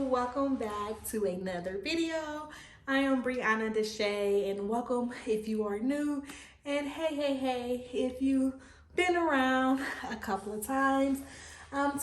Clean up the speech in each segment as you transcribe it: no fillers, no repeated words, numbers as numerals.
welcome back to another video. I am Brianna Deshay, and welcome if you are new, and hey, if you've been around a couple of times.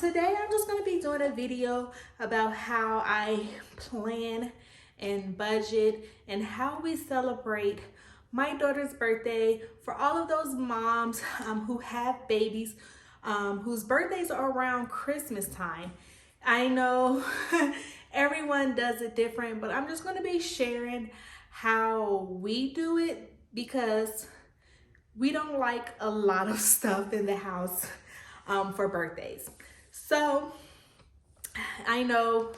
Today I'm just going to be doing a video about how I plan and budget and how we celebrate my daughter's birthday for all of those moms who have babies whose birthdays are around Christmas time. I know everyone does it different, but I'm just going to be sharing how we do it because we don't like a lot of stuff in the house for birthdays. So I know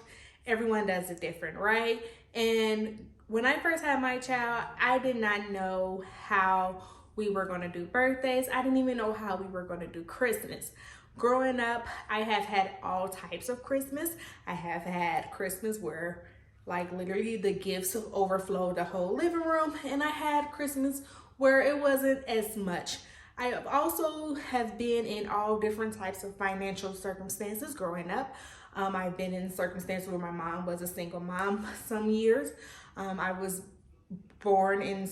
everyone does it different, right? And when I first had my child, I did not know how we were going to do birthdays. I didn't even know how we were going to do Christmas. Growing up, I have had all types of Christmas. I have had Christmas where like literally the gifts overflowed the whole living room, and I had Christmas where it wasn't as much. I have also have been in all different types of financial circumstances growing up. I've been in circumstances where my mom was a single mom some years. I was born in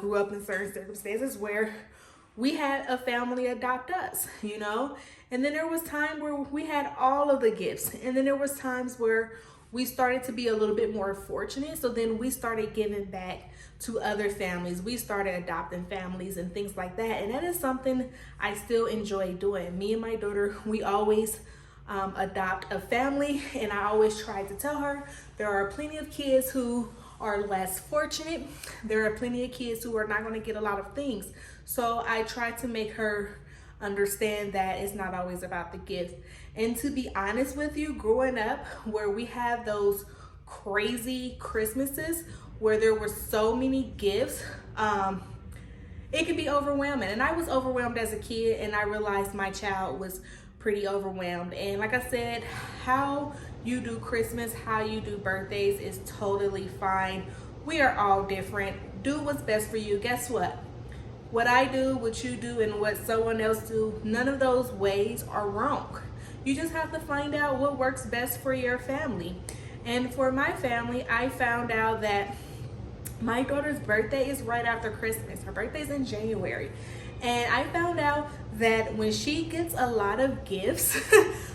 grew up in certain circumstances where we had a family adopt us, you know? And then there was time where we had all of the gifts. And then there was times where we started to be a little bit more fortunate. So then we started giving back to other families. We started adopting families and things like that. And that is something I still enjoy doing. Me and my daughter, we always adopt a family. And I always try to tell her there are plenty of kids who are less fortunate. There are plenty of kids who are not going to get a lot of things. So I try to make her understand that it's not always about the gift. And to be honest with you, growing up where we have those crazy Christmases where there were so many gifts, it can be overwhelming. And I was overwhelmed as a kid, and I realized my child was pretty overwhelmed. And like I said, how you do Christmas, how you do birthdays is totally fine. We are all different. Do what's best for you. Guess what? What I do, what you do, and what someone else do, none of those ways are wrong. You just have to find out what works best for your family. And for my family, I found out that my daughter's birthday is right after Christmas. Her birthday's in January. And I found out that when she gets a lot of gifts,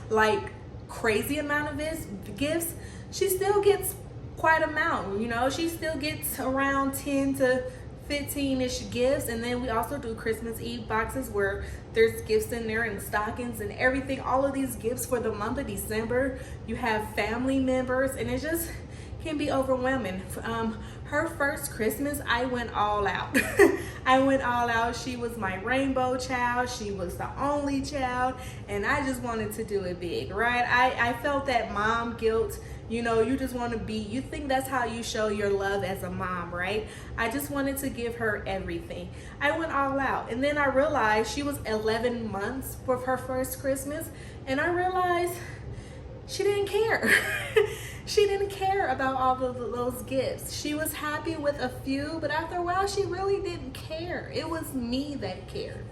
like crazy amount of gifts, she still gets quite a amount, you know? She still gets around 10 to 15-ish gifts. And then we also do Christmas Eve boxes where there's gifts in there and stockings and everything. All of these gifts for the month of December. You have family members, and it just can be overwhelming. Her first Christmas, I went all out. I went all out. She was my rainbow child. She was the only child, and I just wanted to do it big, right? I felt that mom guilt. You know, you just want to be, you think that's how you show your love as a mom, right? I just wanted to give her everything. I went all out. And then I realized she was 11 months for her first Christmas, and I realized she didn't care. She didn't care about all of those gifts. She was happy with a few, but after a while, she really didn't care. It was me that cared.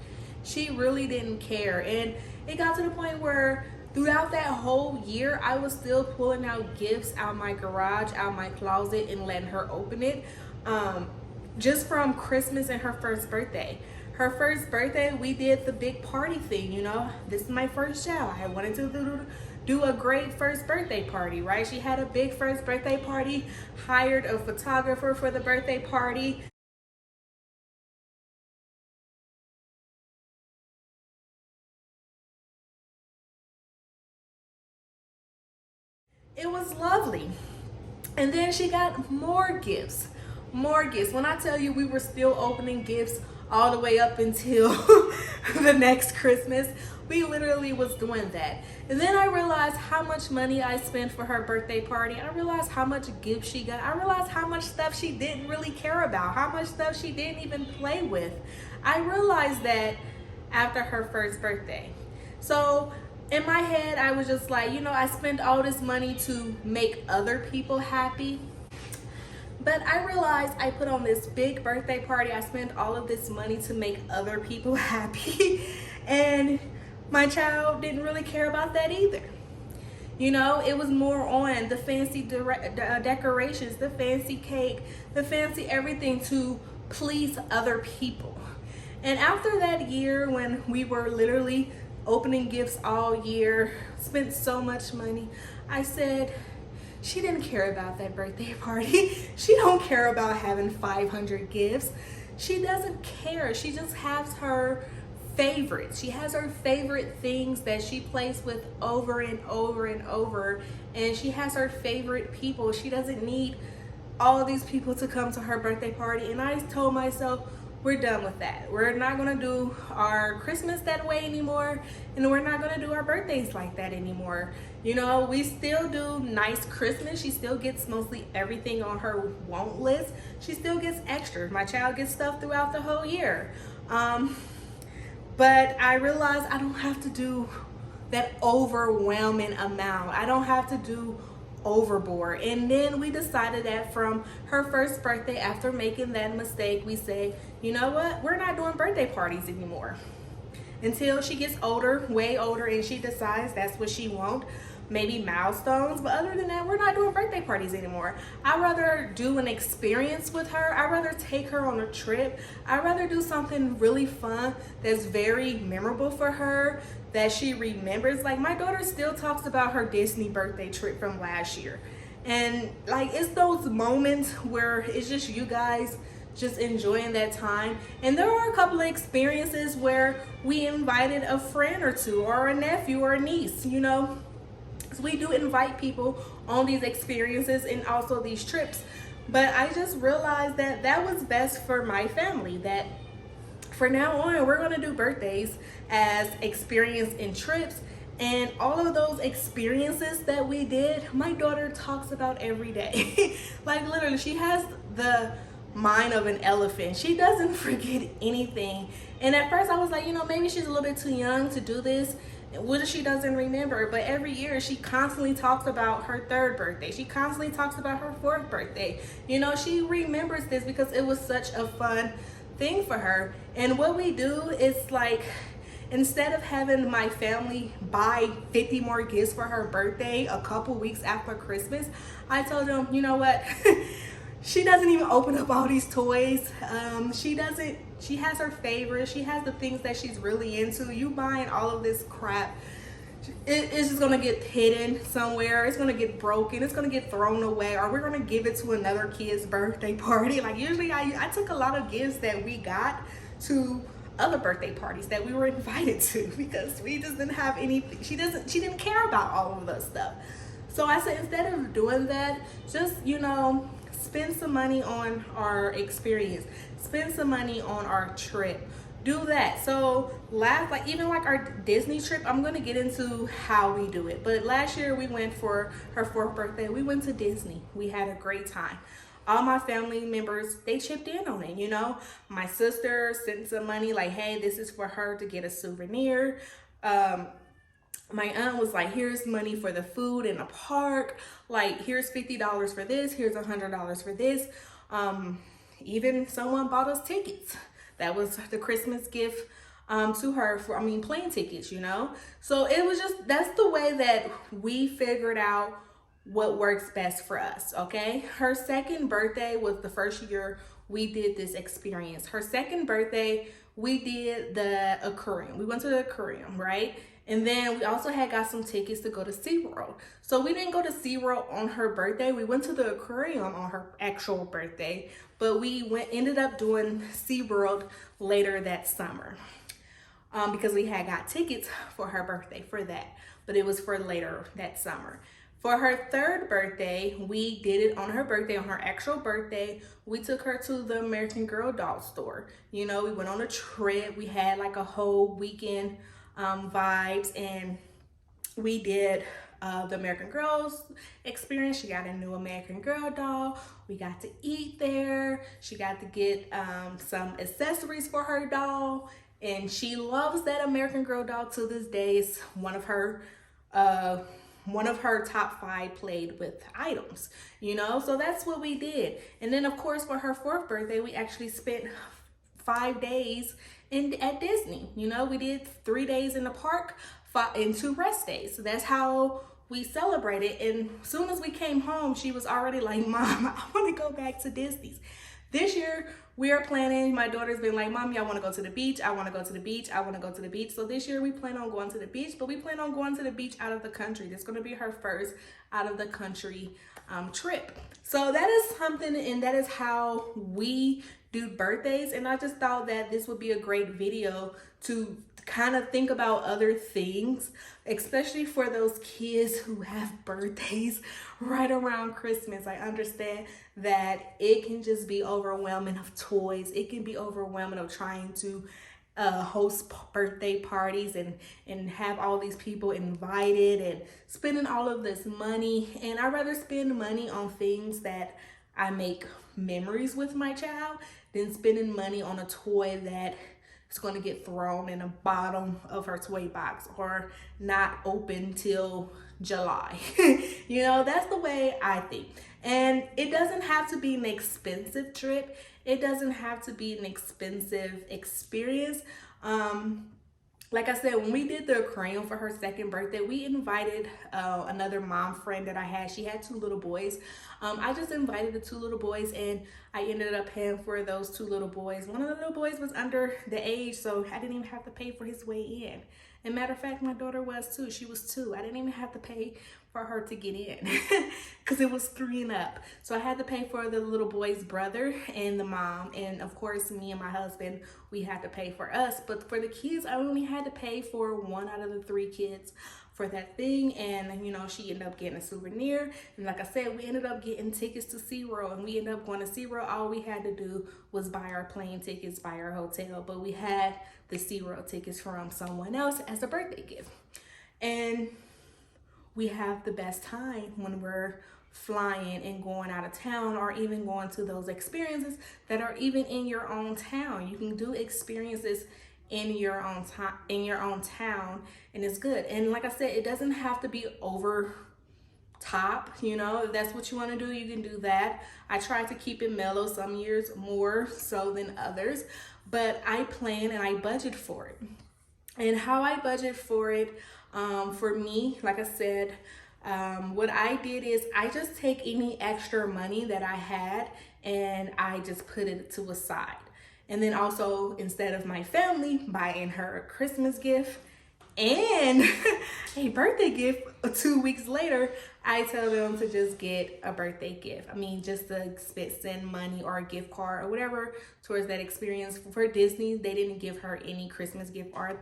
She really didn't care. And it got to the point where throughout that whole year, I was still pulling out gifts out my garage, out my closet, and letting her open it. Just from Christmas and her first birthday. Her first birthday, we did the big party thing, you know. This is my first child. I wanted to do a great first birthday party, right? She had a big first birthday party, hired a photographer for the birthday party. It was lovely. And then she got more gifts. When I tell you we were still opening gifts all the way up until the next Christmas, we literally was doing that. And then I realized how much money I spent for her birthday party. I realized how much gifts she got. I realized how much stuff she didn't really care about, how much stuff she didn't even play with. I realized that after her first birthday. So in my head, I was just like, you know, I spent all this money to make other people happy. But I realized I put on this big birthday party. I spent all of this money to make other people happy. And my child didn't really care about that either. You know, it was more on the fancy decorations, the fancy cake, the fancy everything to please other people. And after that year, when we were literally opening gifts all year, spent so much money, I said, she didn't care about that birthday party. She don't care about having 500 gifts. She doesn't care. She just has her favorites. She has her favorite things that she plays with over and over and over. And she has her favorite people. She doesn't need all of these people to come to her birthday party. And I told myself, we're done with that. We're not gonna do our Christmas that way anymore, and we're not gonna do our birthdays like that anymore. You know, we still do nice Christmas. She still gets mostly everything on her want list. She still gets extras. My child gets stuff throughout the whole year. But I realized I don't have to do that overwhelming amount. I don't have to do overboard. And then we decided that from her first birthday, after making that mistake, we say, you know what, we're not doing birthday parties anymore until she gets older, way older, and she decides that's what she wants, maybe milestones. But other than that, we're not doing birthday parties anymore. I'd rather do an experience with her. I'd rather take her on a trip. I'd rather do something really fun that's very memorable for her, that she remembers. Like, my daughter still talks about her Disney birthday trip from last year. And like, it's those moments where it's just you guys just enjoying that time. And there are a couple of experiences where we invited a friend or two, or a nephew or a niece, you know. So we do invite people on these experiences and also these trips. But I just realized that that was best for my family, that for now on, we're gonna do birthdays as experience and trips. And all of those experiences that we did, my daughter talks about every day. Like, literally, she has the mind of an elephant. She doesn't forget anything. And at first I was like, you know, maybe she's a little bit too young to do this. What if she doesn't remember? But every year she constantly talks about her third birthday. She constantly talks about her fourth birthday. You know, she remembers this because it was such a fun thing for her. And what we do is, like, instead of having my family buy 50 more gifts for her birthday a couple weeks after Christmas, I told them, you know what? She doesn't even open up all these toys. She has her favorites. She has the things that she's really into. You buying all of this crap, it's just gonna get hidden somewhere. It's gonna get broken. It's gonna get thrown away, or we're gonna give it to another kid's birthday party. Like, usually I took a lot of gifts that we got to other birthday parties that we were invited to, because we just didn't have any. She didn't care about all of that stuff. So I said, instead of doing that, just, you know, spend some money on our experience, spend some money on our trip. Do that. So even like our Disney trip, I'm gonna get into how we do it. But last year we went for her fourth birthday. We went to Disney. We had a great time. All my family members, they chipped in on it, you know. My sister sent some money, like, hey, this is for her to get a souvenir. My aunt was like, here's money for the food in the park. Like, here's $50 for this. Here's $100 for this. Even someone bought us tickets. That was the Christmas gift to her for, plane tickets, you know. So it was just, that's the way that we figured out what works best for us, okay? Her second birthday was the first year we did this experience. Her second birthday, we did the aquarium. We went to the aquarium, right? And then we also had got some tickets to go to SeaWorld. So we didn't go to SeaWorld on her birthday. We went to the aquarium on her actual birthday, but we ended up doing SeaWorld later that summer because we had got tickets for her birthday for that, but it was for later that summer. For her third birthday, we did it on her birthday, on her actual birthday. We took her to the American Girl doll store. You know, we went on a trip. We had like a whole weekend vibes, and we did the American Girls experience. She got a new American Girl doll. We got to eat there. She got to get some accessories for her doll, and she loves that American Girl doll to this day. It's one of her top 5 played with items, you know. So that's what we did. And then of course for her fourth birthday, we actually spent 5 days at Disney. You know, we did 3 days in the park and 2 rest days. So that's how we celebrated. And as soon as we came home, she was already like, Mom, I want to go back to Disney's. This year, we are planning, my daughter's been like, Mommy, I want to go to the beach. I want to go to the beach. I want to go to the beach. So this year we plan on going to the beach, but we plan on going to the beach out of the country. This is going to be her first out of the country trip. So that is something, and that is how we do birthdays. And I just thought that this would be a great video to kind of think about other things, especially for those kids who have birthdays right around Christmas. I understand that it can just be overwhelming of toys. It can be overwhelming of trying to host birthday parties and have all these people invited and spending all of this money. And I'd rather spend money on things that I make memories with my child than spending money on a toy that is going to get thrown in the bottom of her toy box or not open till July. You know, that's the way I think. And it doesn't have to be an expensive trip. It doesn't have to be an expensive experience. Like I said, when we did the aquarium for her second birthday, we invited another mom friend that I had. She had 2 little boys. I just invited the 2 little boys, and I ended up paying for those 2 little boys. One of the little boys was under the age, so I didn't even have to pay for his way in. And matter of fact, my daughter was too. She was 2. I didn't even have to pay for her to get in because it was 3 and up. So I had to pay for the little boy's brother and the mom. And of course, me and my husband, we had to pay for us. But for the kids, I only had to pay for 1 out of the 3 kids for that thing. And you know, she ended up getting a souvenir. And like I said, we ended up getting tickets to SeaWorld, and we ended up going to SeaWorld. All we had to do was buy our plane tickets, buy our hotel, but we had the SeaWorld tickets from someone else as a birthday gift. And we have the best time when we're flying and going out of town, or even going to those experiences that are even in your own town. You can do experiences in your own time, in your own town, and it's good. And like I said, it doesn't have to be over top. You know, if that's what you want to do, you can do that. I try to keep it mellow, some years more so than others, but I plan and I budget for it. And how I budget for it, for me, like I said, what I did is I just take any extra money that I had and I just put it to a side. And then also, instead of my family buying her a Christmas gift and a birthday gift 2 weeks later, I tell them to just get a birthday gift. I mean, just to send money or a gift card or whatever towards that experience. For Disney, they didn't give her any Christmas gift or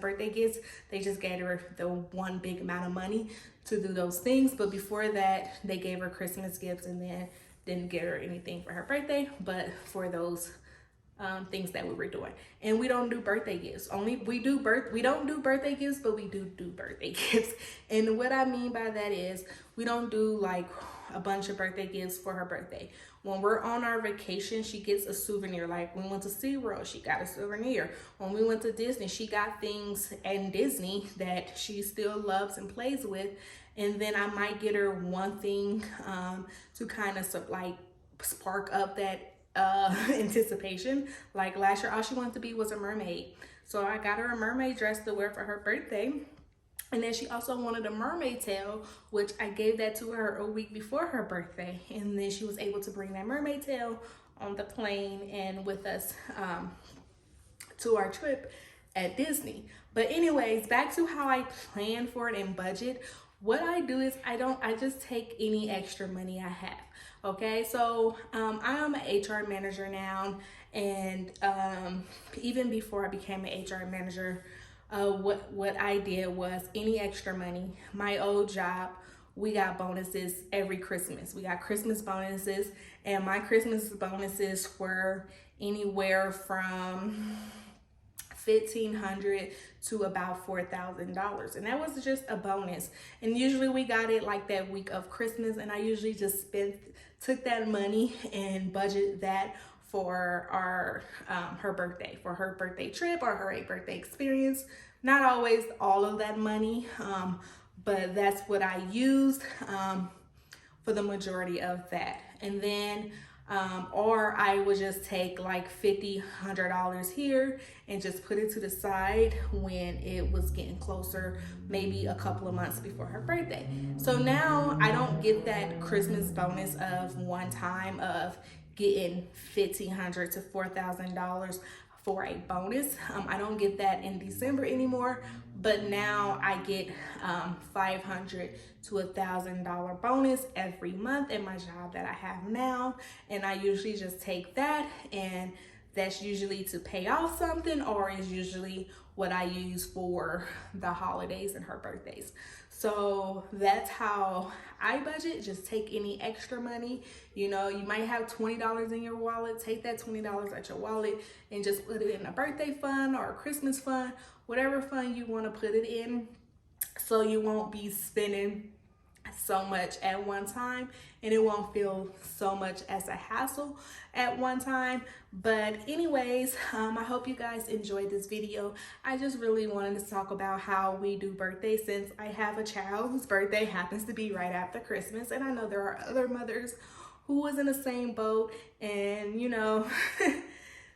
birthday gifts. They just gave her the one big amount of money to do those things. But before that, they gave her Christmas gifts and then didn't give her anything for her birthday, but for those things that we were doing. And we don't do birthday gifts. We don't do birthday gifts, but we do birthday gifts. And what I mean by that is we don't do like a bunch of birthday gifts for her birthday. When we're on our vacation, she gets a souvenir. Like when we went to SeaWorld, she got a souvenir. When we went to Disney, she got things in Disney that she still loves and plays with. And then I might get her one thing to kind of like spark up that anticipation. Like last year, all she wanted to be was a mermaid. So I got her a mermaid dress to wear for her birthday. And then she also wanted a mermaid tail, which I gave that to her a week before her birthday. And then she was able to bring that mermaid tail on the plane and with us to our trip at Disney. But anyways, back to how I plan for it and budget. What I do is I just take any extra money I have. Okay, so I am an HR manager now, and even before I became an HR manager, what I did was any extra money. My old job, we got bonuses every Christmas. We got Christmas bonuses, and my Christmas bonuses were anywhere from $1,500 to about $4,000, and that was just a bonus. And usually we got it like that week of Christmas, and I usually just took that money and budget that for our her birthday trip or her birthday experience. Not always all of that money, but that's what I used for the majority of that. And then Or I would just take like $50, $100 here and just put it to the side when it was getting closer, maybe a couple of months before her birthday. So now I don't get that Christmas bonus of one time of getting $1,500 to $4,000 for a bonus. I don't get that in December anymore, but now I get $500 to $1,000 bonus every month in my job that I have now, and I usually just take that, and that's usually to pay off something, or is usually what I use for the holidays and her birthdays. So that's how I budget. Just take any extra money. You know, you might have $20 in your wallet. Take that $20 out your wallet and just put it in a birthday fund or a Christmas fund, whatever fund you want to put it in, so you won't be spending so much at one time, and it won't feel so much as a hassle at one time. But anyways, I hope you guys enjoyed this video. I just really wanted to talk about how we do birthdays, since I have a child whose birthday happens to be right after Christmas, and I know there are other mothers who was in the same boat. And you know,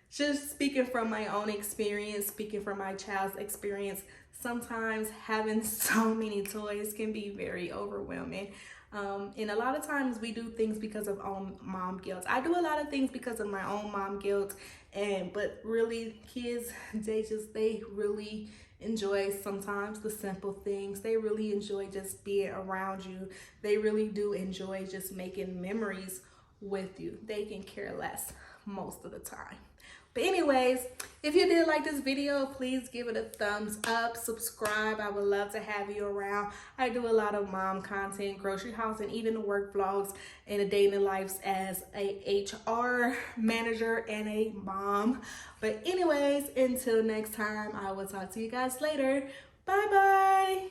just speaking from my own experience, speaking from my child's experience, sometimes having so many toys can be very overwhelming. And a lot of times we do things because of own mom guilt. I do a lot of things because of my own mom guilt, but really kids, they really enjoy sometimes the simple things. They really enjoy just being around you. They really do enjoy just making memories with you. They can care less most of the time. But anyways, if you did like this video, please give it a thumbs up, subscribe. I would love to have you around. I do a lot of mom content, grocery house, and even the work vlogs and the day in the lives as a HR manager and a mom. But anyways, until next time, I will talk to you guys later. Bye bye.